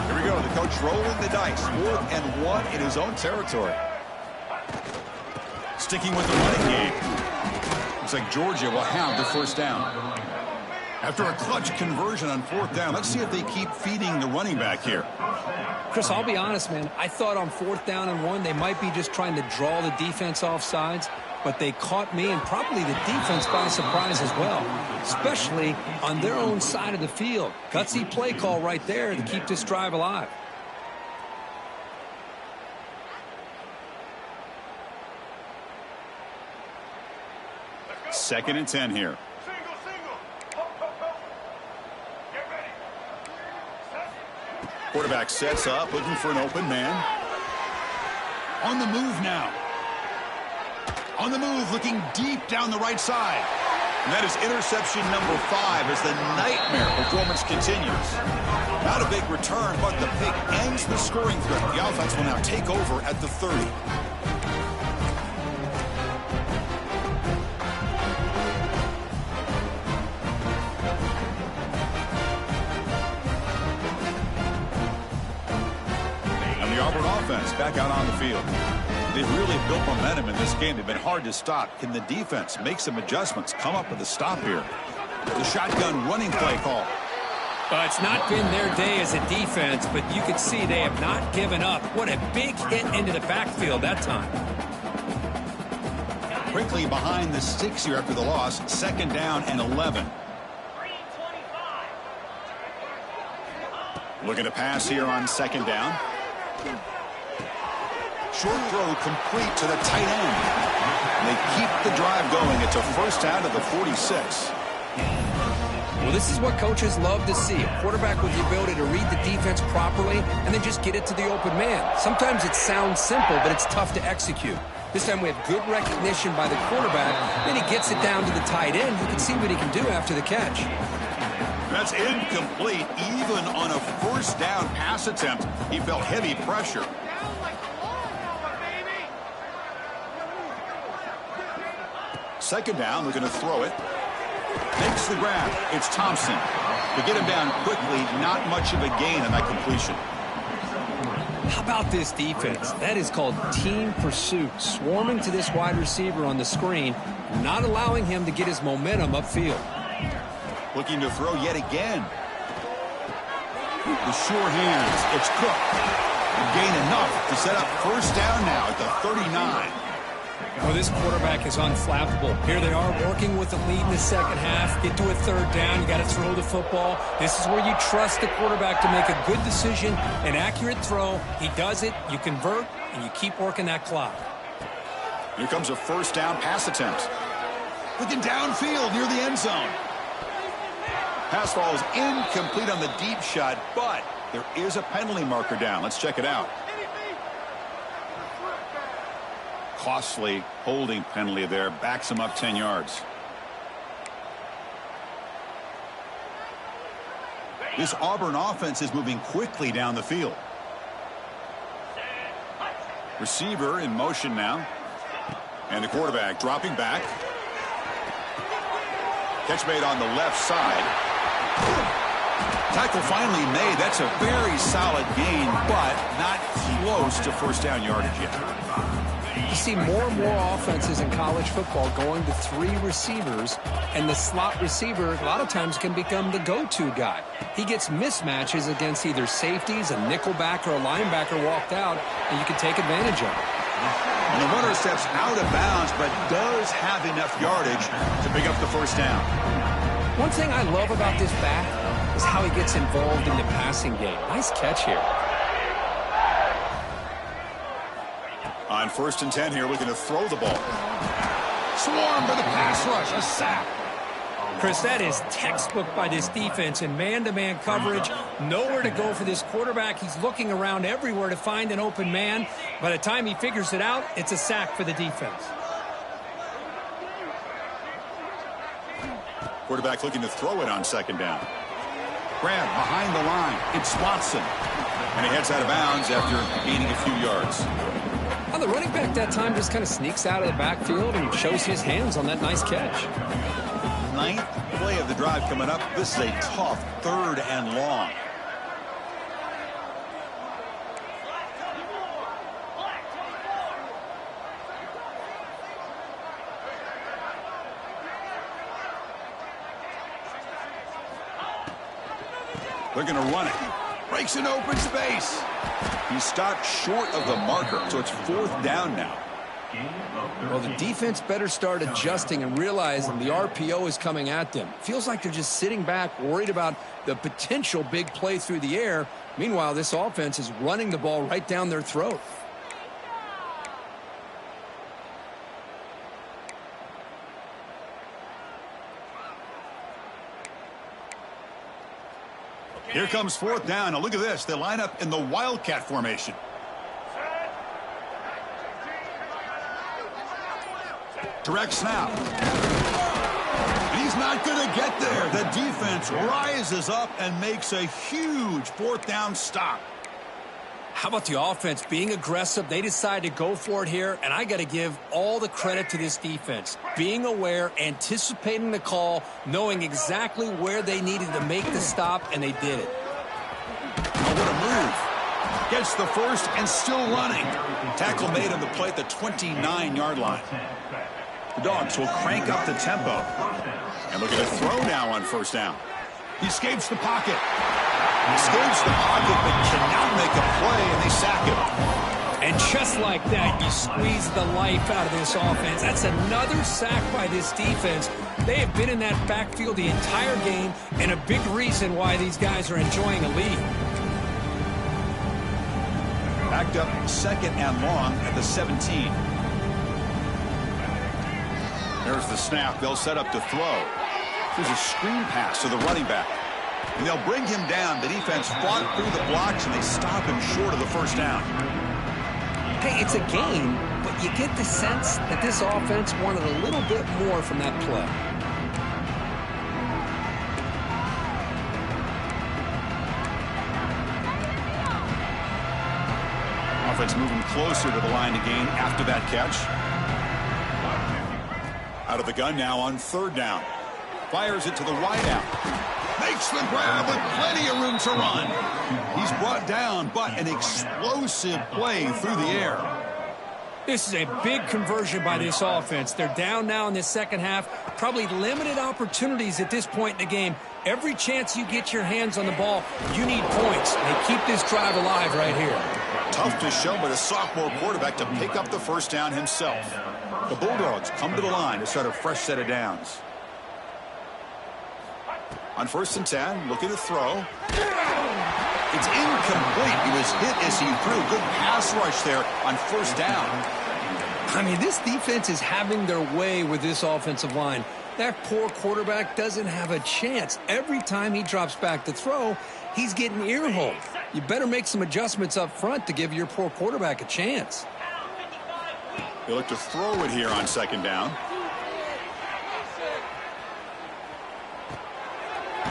Here we go. The coach rolling the dice. 4th and 1 in his own territory. Sticking with the running game. Looks like Georgia will have the first down. After a clutch conversion on 4th down, let's see if they keep feeding the running back here. Chris, I'll be honest, man. I thought on 4th down and 1, they might be just trying to draw the defense off sides. But they caught me and probably the defense by surprise as well, especially on their own side of the field. Gutsy play call right there to keep this drive alive. Second and 10 here. Quarterback sets up, looking for an open man. On the move now. On the move, looking deep down the right side. And that is interception number 5 as the nightmare performance continues. Not a big return, but the pick ends the scoring threat. The offense will now take over at the 30. And the Auburn offense back out on the field. They've really built momentum in this game. They've been hard to stop. Can the defense make some adjustments, come up with a stop here? The shotgun running play call. It's not been their day as a defense, but you can see they have not given up. What a big hit into the backfield that time. Quickly behind the sticks here after the loss. 2nd down and 11. Looking to pass here on 2nd down. Short throw complete to the tight end. And they keep the drive going. It's a first down to the 46. Well, this is what coaches love to see. A quarterback with the ability to read the defense properly and then just get it to the open man. Sometimes it sounds simple, but it's tough to execute. This time we have good recognition by the quarterback. Then he gets it down to the tight end. You can see what he can do after the catch. That's incomplete. Even on a first down pass attempt, he felt heavy pressure. Second down, they're going to throw it. Makes the grab. It's Thompson. To get him down quickly, not much of a gain on that completion. How about this defense? That is called team pursuit. Swarming to this wide receiver on the screen, not allowing him to get his momentum upfield. Looking to throw yet again. The sure hands. It's Cook. Gain enough to set up first down now at the 39. Well, this quarterback is unflappable. Here they are working with the lead in the second half. Get to a 3rd down. You got to throw the football. This is where you trust the quarterback to make a good decision, an accurate throw. He does it. You convert, and you keep working that clock. Here comes a first down pass attempt. Looking downfield near the end zone. Pass ball is incomplete on the deep shot, but there is a penalty marker down. Let's check it out. Costly holding penalty there. Backs him up 10 yards. This Auburn offense is moving quickly down the field. Receiver in motion now. And the quarterback dropping back. Catch made on the left side. Tackle finally made. That's a very solid gain, but not close to first down yardage yet. You see more and more offenses in college football going to 3 receivers, and the slot receiver a lot of times can become the go-to guy. He gets mismatches against either safeties, a nickelback, or a linebacker walked out, and you can take advantage of it. And the runner steps out of bounds, but does have enough yardage to pick up the first down. One thing I love about this back is how he gets involved in the passing game. Nice catch here. On 1st and 10 here, looking to throw the ball. Swarm for the pass rush, a sack. Chris, that is textbook by this defense in man-to-man coverage. Nowhere to go for this quarterback. He's looking around everywhere to find an open man. By the time he figures it out, it's a sack for the defense. Quarterback looking to throw it on 2nd down. Grab behind the line. It's Watson. And he heads out of bounds after gaining a few yards. Well, the running back that time just kind of sneaks out of the backfield and shows his hands on that nice catch. 9th play of the drive coming up. This is a tough 3rd and long. They're going to run it. Breaks an open space. He stopped short of the marker, so it's 4th down now. Well, the defense better start adjusting and realizing the RPO is coming at them. Feels like they're just sitting back, worried about the potential big play through the air. Meanwhile, this offense is running the ball right down their throat. Here comes 4th down. Now look at this. They line up in the Wildcat formation. Direct snap. And he's not going to get there. The defense rises up and makes a huge 4th down stop. How about the offense being aggressive? They decide to go for it here, and I got to give all the credit to this defense. Being aware, anticipating the call, knowing exactly where they needed to make the stop, and they did it. Oh, what a move. Gets the first and still running. Tackle made on the play at the 29-yard line. The Dogs will crank up the tempo. And look at a throw now on 1st down. He escapes the pocket. Escapes the pocket, but cannot make a play, and they sack him. And just like that, you squeeze the life out of this offense. That's another sack by this defense. They have been in that backfield the entire game, and a big reason why these guys are enjoying a lead. Backed up 2nd and long at the 17. There's the snap. They'll set up to throw. There's a screen pass to the running back. And they'll bring him down. The defense fought through the blocks, and they stop him short of the 1st down. Hey, it's a game, but you get the sense that this offense wanted a little bit more from that play. Offense moving closer to the line to gain after that catch. Out of the gun now on 3rd down. Fires it to the wideout. Makes the grab with plenty of room to run. He's brought down, but an explosive play through the air. This is a big conversion by this offense. They're down now in the 2nd half. Probably limited opportunities at this point in the game. Every chance you get your hands on the ball, you need points. They keep this drive alive right here. Tough to show by the sophomore quarterback to pick up the 1st down himself. The Bulldogs come to the line to start a fresh set of downs. On 1st and 10, looking to throw. It's incomplete. He was hit as he threw. Good pass rush there on 1st down. I mean, this defense is having their way with this offensive line. That poor quarterback doesn't have a chance. Every time he drops back to throw, he's getting earholed. You better make some adjustments up front to give your poor quarterback a chance. They look to throw it here on 2nd down.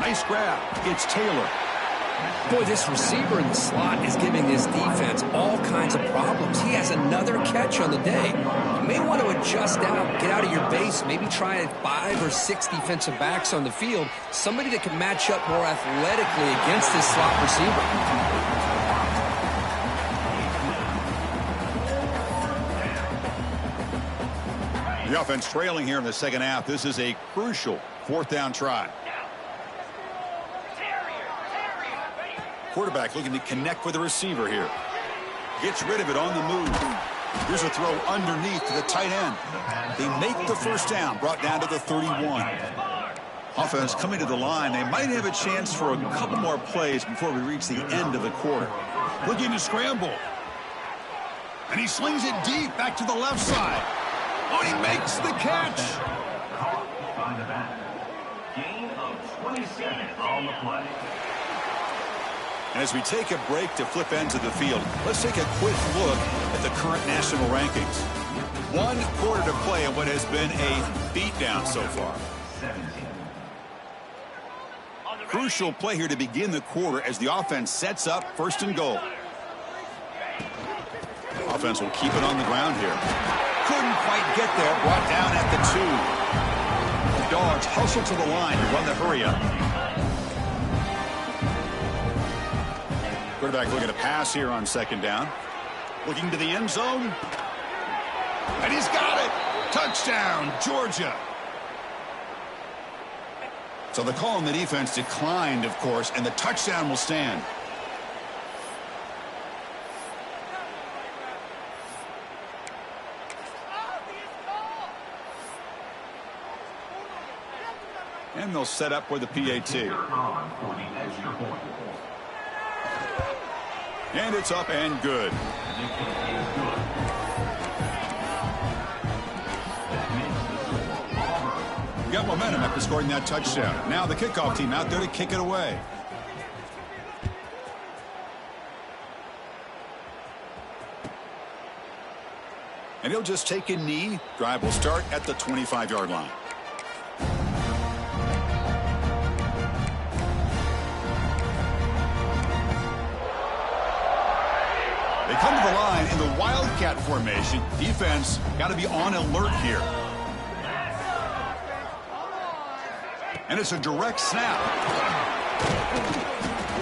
Nice grab. It's Taylor. Boy, this receiver in the slot is giving this defense all kinds of problems. He has another catch on the day. You may want to adjust out, get out of your base, maybe try 5 or 6 defensive backs on the field, somebody that can match up more athletically against this slot receiver. The offense trailing here in the 2nd half. This is a crucial 4th down try. Quarterback looking to connect with the receiver here. Gets rid of it on the move. Here's a throw underneath to the tight end. They make the 1st down, brought down to the 31. Offense coming to the line. They might have a chance for a couple more plays before we reach the end of the quarter. Looking to scramble. And he slings it deep back to the left side. Oh, he makes the catch. Caught by the back. Gain of 27 on the play. And as we take a break to flip ends of the field, let's take a quick look at the current national rankings. 1 quarter to play in what has been a beatdown so far. 17. Crucial play here to begin the quarter as the offense sets up 1st and goal. Offense will keep it on the ground here. Couldn't quite get there. Brought down at the 2. The Dogs hustle to the line to run the hurry up. Quarterback looking to pass here on 2nd down. Looking to the end zone. And he's got it. Touchdown, Georgia. So the call on the defense declined, of course, and the touchdown will stand. And they'll set up for the PAT. And it's up and good. Got momentum after scoring that touchdown. Now the kickoff team out there to kick it away. And he'll just take a knee. Drive will start at the 25-yard line. They come to the line in the Wildcat formation. Defense got to be on alert here. And it's a direct snap.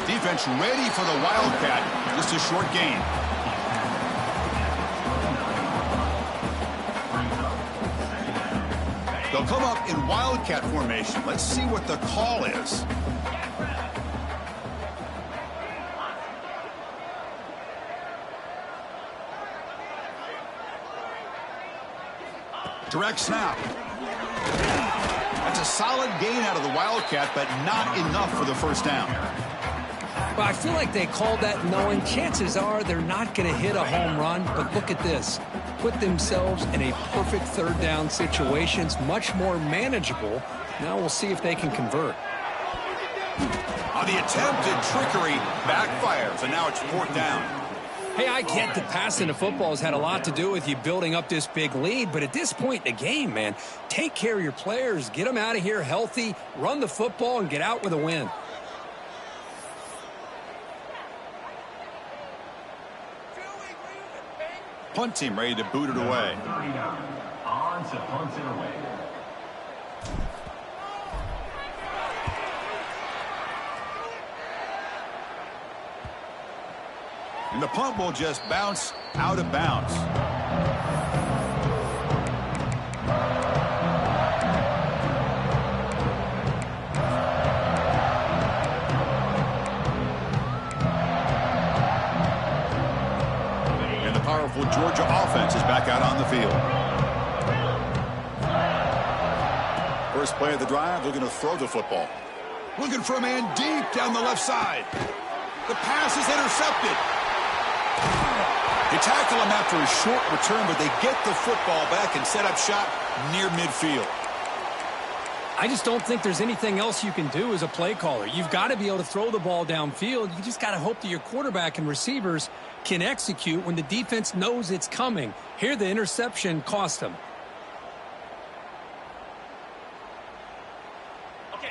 Defense ready for the Wildcat. Just a short gain. They'll come up in Wildcat formation. Let's see what the call is. Direct snap. That's a solid gain out of the Wildcat, but not enough for the 1st down. Well, I feel like they called that knowing chances are they're not going to hit a home run, but look at this. Put themselves in a perfect 3rd down situation. It's much more manageable. Now we'll see if they can convert. On the attempted trickery, backfires, and now it's 4th down. Hey, I get that passing the football has had a lot to do with you building up this big lead, but at this point in the game, man, take care of your players, get them out of here healthy, run the football, and get out with a win. Punt team ready to boot it away. On to punt it away. And the punt will just bounce out of bounds. And the powerful Georgia offense is back out on the field. First play of the drive, looking to throw the football. Looking for a man deep down the left side. The pass is intercepted. They tackle him after a short return, but they get the football back and set up shop near midfield. I just don't think there's anything else you can do as a play caller. You've got to be able to throw the ball downfield. You just got to hope that your quarterback and receivers can execute when the defense knows it's coming. Here, the interception cost them.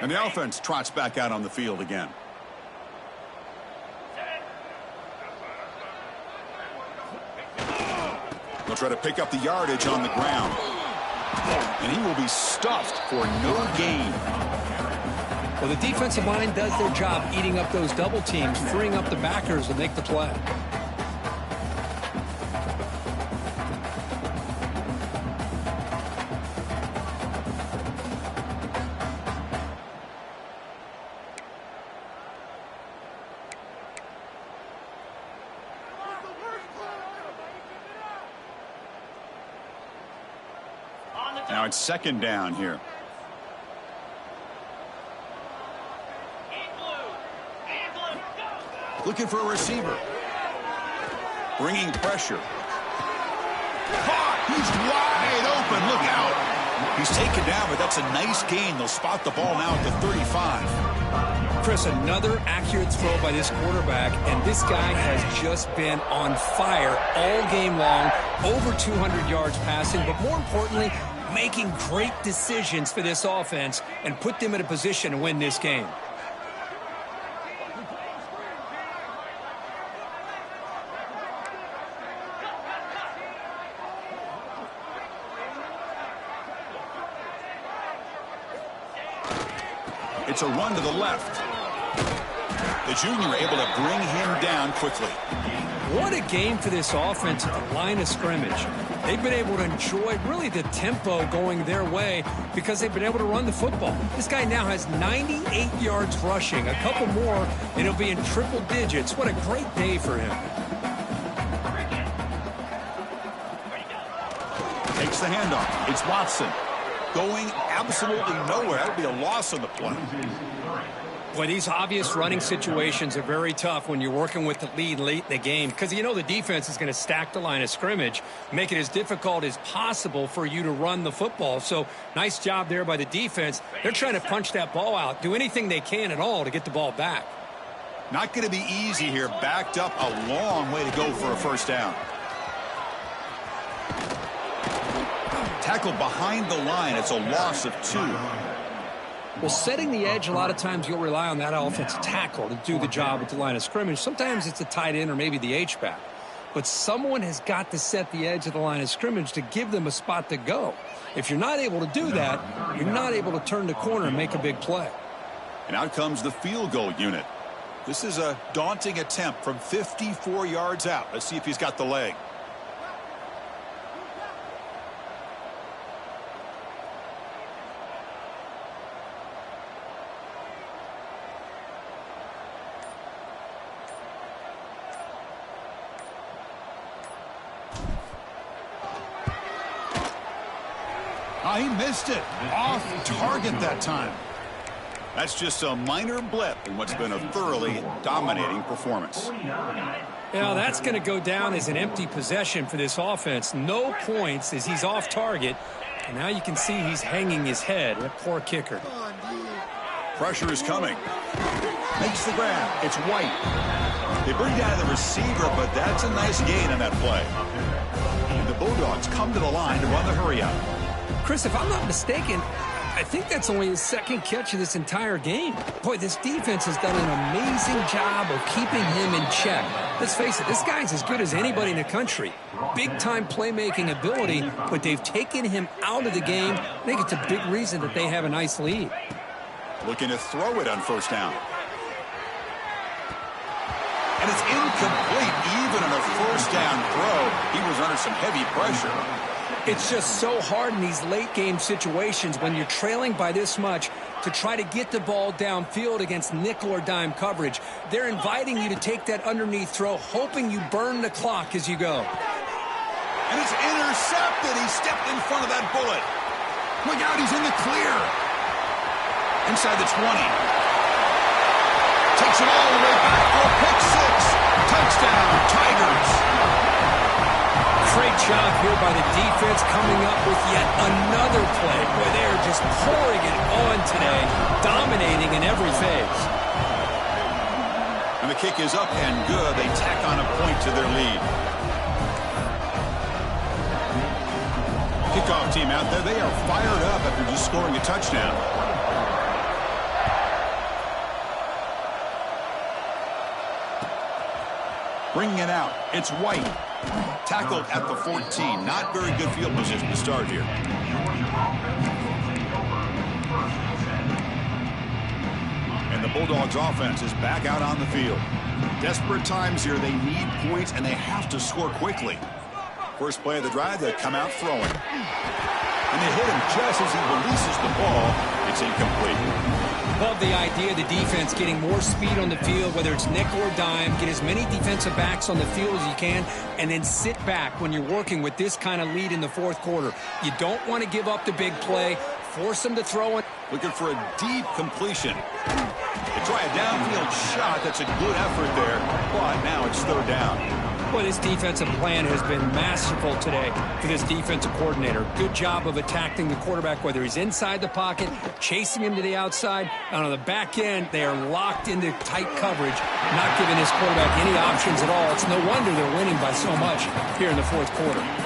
And the offense trots back out on the field again. They'll try to pick up the yardage on the ground. And he will be stuffed for no gain. Well, the defensive line does their job eating up those double teams, freeing up the backers to make the play. Now it's 2nd down here. Looking for a receiver. Bringing pressure. He's wide open. Look out. He's taken down, but that's a nice gain. They'll spot the ball now at the 35. Chris, another accurate throw by this quarterback, and this guy has just been on fire all game long, over 200 yards passing, but more importantly, making great decisions for this offense and put them in a position to win this game. It's a run to the left. The junior able to bring him down quickly. What a game for this offense at the line of scrimmage. They've been able to enjoy really the tempo going their way because they've been able to run the football. This guy now has 98 yards rushing. A couple more, and he'll be in triple digits. What a great day for him. Takes the handoff. It's Watson. Going absolutely nowhere. That would be a loss on the play. Boy, these obvious running situations are very tough when you're working with the lead late in the game because you know the defense is going to stack the line of scrimmage, make it as difficult as possible for you to run the football. So nice job there by the defense. They're trying to punch that ball out, do anything they can at all to get the ball back. Not going to be easy here. Backed up a long way to go for a first down. Tackled behind the line. It's a loss of 2. Well, setting the edge, a lot of times you'll rely on that offensive tackle to do the job at the line of scrimmage. Sometimes it's a tight end or maybe the H-back. But someone has got to set the edge of the line of scrimmage to give them a spot to go. If you're not able to do that, you're not able to turn the corner and make a big play. And out comes the field goal unit. This is a daunting attempt from 54 yards out. Let's see if he's got the leg. Oh, he missed it. Off target that time. That's just a minor blip in what's been a thoroughly dominating performance. Yeah, that's going to go down as an empty possession for this offense. No points as he's off target. And now you can see he's hanging his head. That poor kicker. Pressure is coming. Makes the grab. It's White. They bring down the receiver, but that's a nice gain on that play. And the Bulldogs come to the line to run the hurry-up. Chris, if I'm not mistaken, I think that's only his second catch of this entire game. Boy, this defense has done an amazing job of keeping him in check. Let's face it, this guy's as good as anybody in the country. Big-time playmaking ability, but they've taken him out of the game. I think it's a big reason that they have a nice lead. Looking to throw it on first down. And it's incomplete even on a first down throw. He was under some heavy pressure. It's just so hard in these late-game situations when you're trailing by this much to try to get the ball downfield against nickel or dime coverage. They're inviting you to take that underneath throw, hoping you burn the clock as you go. And it's intercepted. He stepped in front of that bullet. Look out, he's in the clear. Inside the 20. Takes it all the way back for a pick six. Touchdown, Tigers. Great job here by the defense coming up with yet another play where they're just pouring it on today, dominating in every phase. And the kick is up and good. They tack on a point to their lead. Kickoff team out there, they are fired up after just scoring a touchdown. Bringing it out, it's White. Tackled at the 14. Not very good field position to start here. And the Bulldogs offense is back out on the field. Desperate times here. They need points, and they have to score quickly. First play of the drive, they come out throwing. And they hit him just as he releases the ball. It's incomplete. Love the idea of the defense getting more speed on the field, whether it's nickel or dime. Get as many defensive backs on the field as you can, and then sit back when you're working with this kind of lead in the fourth quarter. You don't want to give up the big play. Force them to throw it. Looking for a deep completion. They try a downfield shot. That's a good effort there, but now it's third down. Well, this defensive plan has been masterful today for this defensive coordinator. Good job of attacking the quarterback, whether he's inside the pocket, chasing him to the outside. And on the back end, they are locked into tight coverage, not giving this quarterback any options at all. It's no wonder they're winning by so much here in the fourth quarter.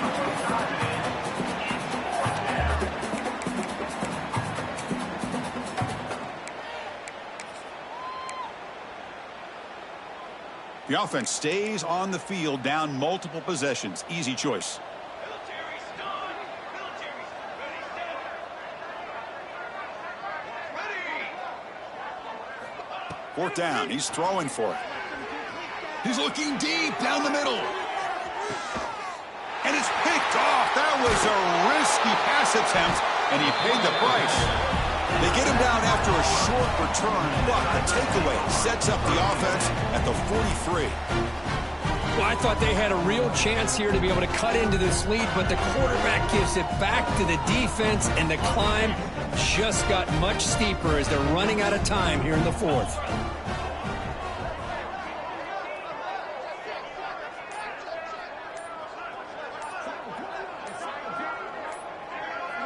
The offense stays on the field, down multiple possessions. Easy choice. Fourth down. He's throwing for it. He's looking deep down the middle. And it's picked off. That was a risky pass attempt, and he paid the price. They get him down after a short return, but the takeaway sets up the offense at the 43. Well, I thought they had a real chance here to be able to cut into this lead, but the quarterback gives it back to the defense, and the climb just got much steeper as they're running out of time here in the fourth.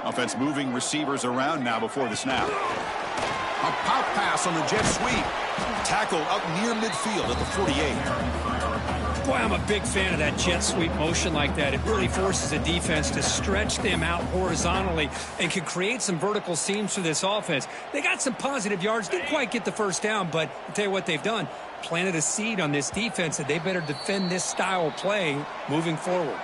Offense moving receivers around now before the snap. A pop pass on the jet sweep. Tackle up near midfield at the 48. Boy, I'm a big fan of that jet sweep motion like that. It really forces a defense to stretch them out horizontally and can create some vertical seams for this offense. They got some positive yards, didn't quite get the first down, but I'll tell you what they've done. Planted a seed on this defense that they better defend this style of play moving forward.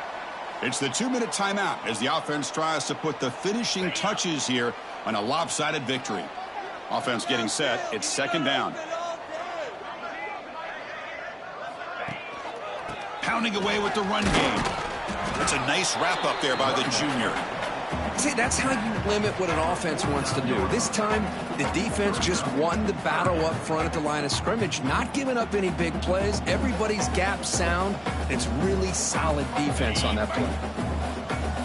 It's the 2-minute timeout as the offense tries to put the finishing touches here on a lopsided victory. Offense getting set. It's second down. Pounding away with the run game. It's a nice wrap-up there by the junior. See, that's how you limit what an offense wants to do. This time, the defense just won the battle up front at the line of scrimmage, not giving up any big plays. Everybody's gap sound. It's really solid defense on that play.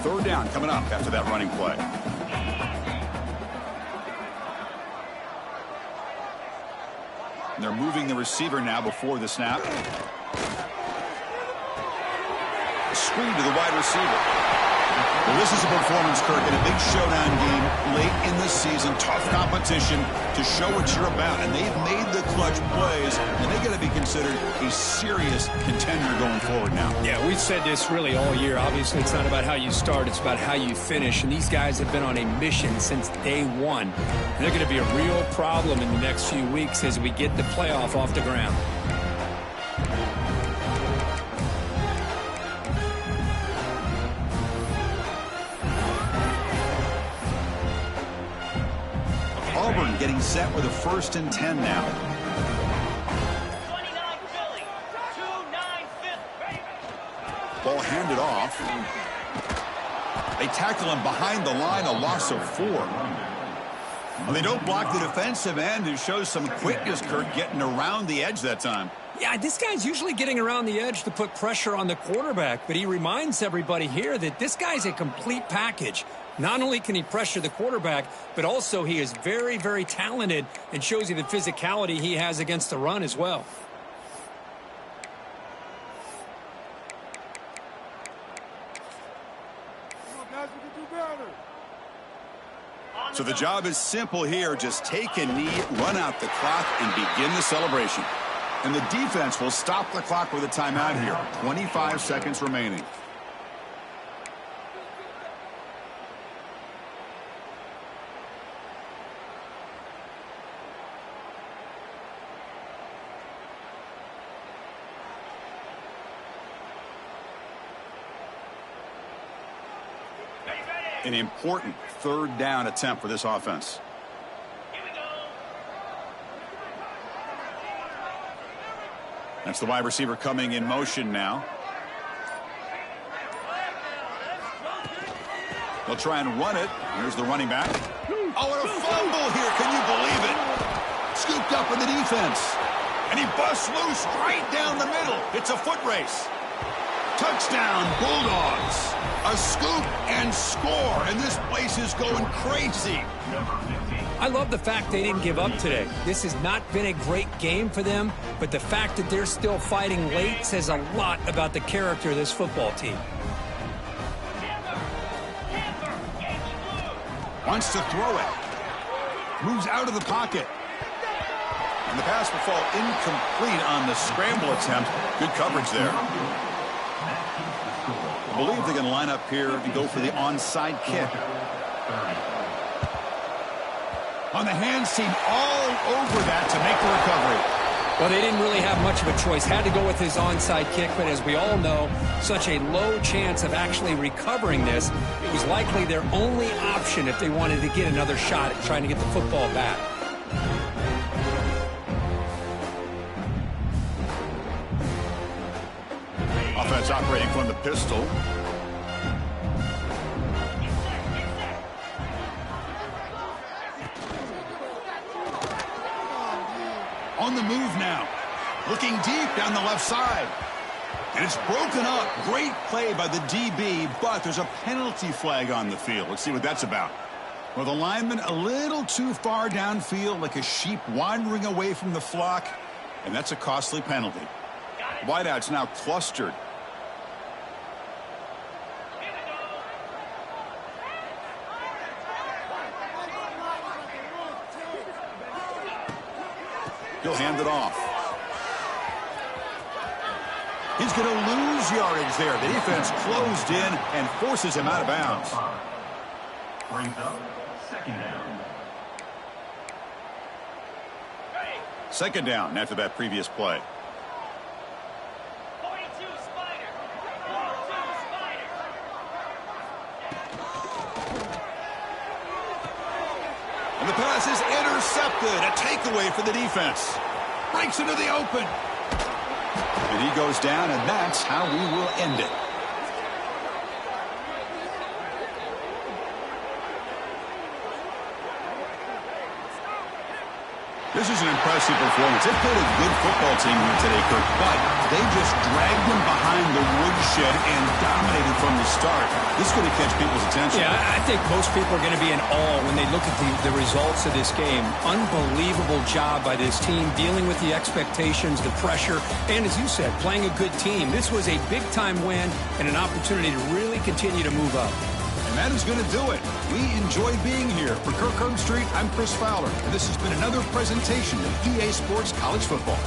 Third down coming up after that running play. And they're moving the receiver now before the snap. A screen to the wide receiver. Well, this is a performance, Kirk, in a big showdown game late in the season. Tough competition to show what you're about. And they've made the clutch plays, and they got to be considered a serious contender going forward now. Yeah, we've said this really all year. Obviously, it's not about how you start. It's about how you finish. And these guys have been on a mission since day one. And they're going to be a real problem in the next few weeks as we get the playoff off the ground. Auburn getting set with a 1st and 10 now. 29 Philly, 2-9 fifth. Ball handed off. They tackle him behind the line, a loss of 4. Well, they don't block the defensive end, who shows some quickness, Kirk, getting around the edge that time. Yeah, this guy's usually getting around the edge to put pressure on the quarterback, but he reminds everybody here that this guy's a complete package. Not only can he pressure the quarterback, but also he is very, very talented and shows you the physicality he has against the run as well. So the job is simple here. Just take a knee, run out the clock, and begin the celebration. And the defense will stop the clock with a timeout here. 25 seconds remaining. An important 3rd down attempt for this offense. That's the wide receiver coming in motion now. They'll try and run it. Here's the running back. Oh, and a fumble here. Can you believe it? Scooped up in the defense. And he busts loose right down the middle. It's a foot race. Touchdown, Bulldogs. A scoop and score, and this place is going crazy. I love the fact they didn't give up today. This has not been a great game for them, but the fact that they're still fighting late says a lot about the character of this football team. Wants to throw it. Moves out of the pocket. And the pass will fall incomplete on the scramble attempt. Good coverage there. I believe they're going to line up here and go for the onside kick. On the hands team all over that to make the recovery. Well, they didn't really have much of a choice. Had to go with his onside kick, but as we all know, such a low chance of actually recovering this. It was likely their only option if they wanted to get another shot at trying to get the football back. Offense operating from the pistol. On the move now. Looking deep down the left side. And it's broken up. Great play by the DB, but there's a penalty flag on the field. Let's see what that's about. Well, the lineman a little too far downfield, like a sheep wandering away from the flock, and that's a costly penalty. Wideouts now clustered. He'll hand it off. He's going to lose yardage there. The defense closed in and forces him out of bounds. Brings up second down. Second down after that previous play. 42 Spider. 42 Spider. And the pass is intercepted. A takeaway for the defense. Breaks into the open. And he goes down, and that's how we will end it. This is an impressive performance. They played a good football team here today, Kirk, but they just dragged them behind the woodshed and dominated from the start. This is going to catch people's attention. Yeah, I think most people are going to be in awe when they look at the results of this game. Unbelievable job by this team, dealing with the expectations, the pressure, and as you said, playing a good team. This was a big-time win and an opportunity to really continue to move up. And that is going to do it. We enjoy being here. For Kirk Herbstreit, I'm Chris Fowler, and this has been another presentation of EA Sports College Football.